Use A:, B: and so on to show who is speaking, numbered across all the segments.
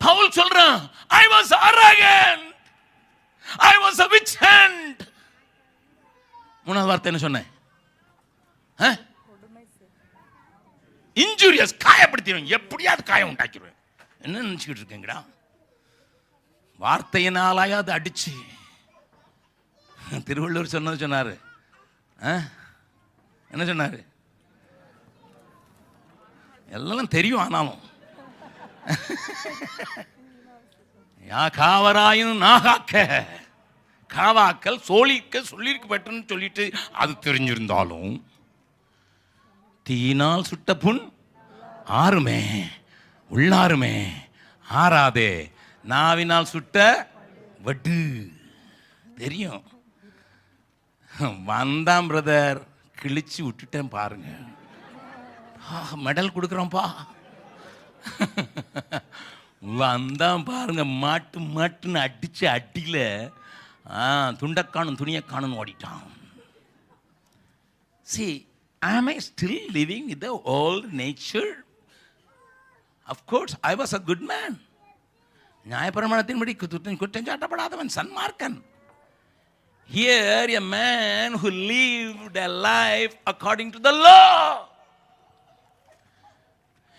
A: பவுல் சொல்றான், I was arrogant, I was a witch hunt. மூணாவது வார்த்தை என்ன சொன்னேன்? இன்ஜூரியஸ், காயப்படுத்திடுவேன், எப்படியாவது காயம் உண்டாக்கிடுவேன். என்ன நினைச்சுக்கிட்டு இருக்கீங்கடா? வார்த்தையினாலாவது அடிச்சு. திருவள்ளுவர் சொன்னது சொன்னாரு, என்ன சொன்னாரு? எல்லாம் தெரியும், ஆனாலும் யா காவராயும் நாகாக்க, காவாக்கல் சோழிக்க சொல்லியிருக்க பெற்றன்னு சொல்லிட்டு அது தெரிஞ்சிருந்தாலும் தீயினால் சுட்ட புண் ஆறுமே உள்ளாருமே ஆறாதே, நாவினால் சுட்ட வடு. தெரியும். வந்தான் பிரதர், கிழிச்சு விட்டுட்டேன் பாருங்க, மெடல் கொடுக்குறோம்ப்பா. வந்தான் பாருங்க, மாட்டு மாட்டுன்னு அடிச்சு அடியில துண்டக்கானும் துணியக்கானும் ஓடிட்டான். See, am I still living with the old nature? Of course, I was a good man. நியாயப்பிரமாணத்தின்படி குற்றம் சாட்டப்படாதவன், சன்மார்க்கன். Here a man who lived a life according to the law.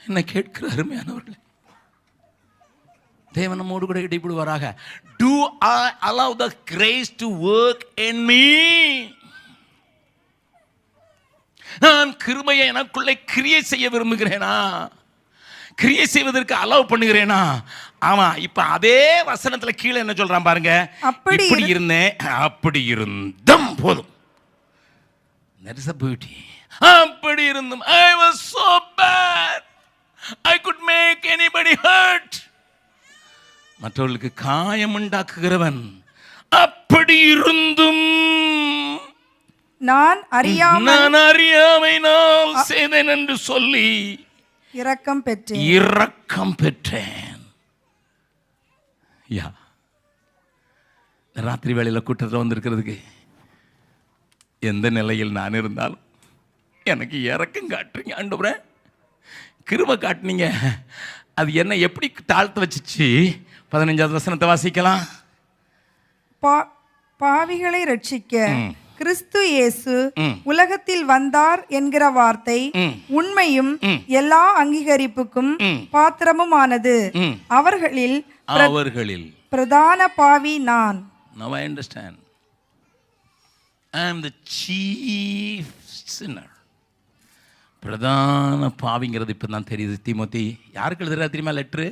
A: என்ன கேட்கிற அருமையானவர்களே, தேவன் நம்மோடு கூட இடைப்படுவாராக. Do I allow the grace to work in me? நான் கிருபையை எனக்குள்ளே கிரியை செய்ய விரும்புகிறேனா? கிரியை செய்வதற்கு அலோவ் பண்ணுகிறேனா? ஆமா. இப்ப அதே வசனத்துல கீழே என்ன சொல்றான் பாருங்க, இப்படி இருந்தேன், அப்படி இருந்தும் போதும். That is a beauty. அப்படி இருந்தும், I was so bad, I could make anybody hurt. மற்றவர்களுக்கு காயம் உண்டாக்குகிறவன். அப்படி இருந்தும்
B: நான்
A: அறியாமையினால் செய்தேன் என்று சொல்லி
B: இரக்கம் பெற்றேன். யா,
A: ராத்திரி வேளையில் கூட்டத்தில் வந்திருக்கிறதுக்கு எந்த நிலையில் நான் இருந்தாலும் எனக்கு இரக்கம் காட்டுறீங்க ஆண்டவரே, கிருபை காட்டுனீங்க. அது என்ன எப்படி தாழ்த்து வச்சிச்சு? 15வது வசனத்தை வாசிக்கலாம்.
B: பாவிகளை ரட்சிக்க கிறிஸ்து இயேசு உலகத்தில் வந்தார் என்கிற வார்த்தை உண்மையும் எல்லா அங்கீகரிப்புக்கும் பாத்திரமுமானது. அவர்களில் பிரதான பாவி நான்.
A: Now I understand. I am the chief sinner. பிரதான பாவிங்கிறது இப்ப தான் தெரியுது. தீமோத்தி யாருக்கு எழுதுறா தெரியுமா லெட்டரு?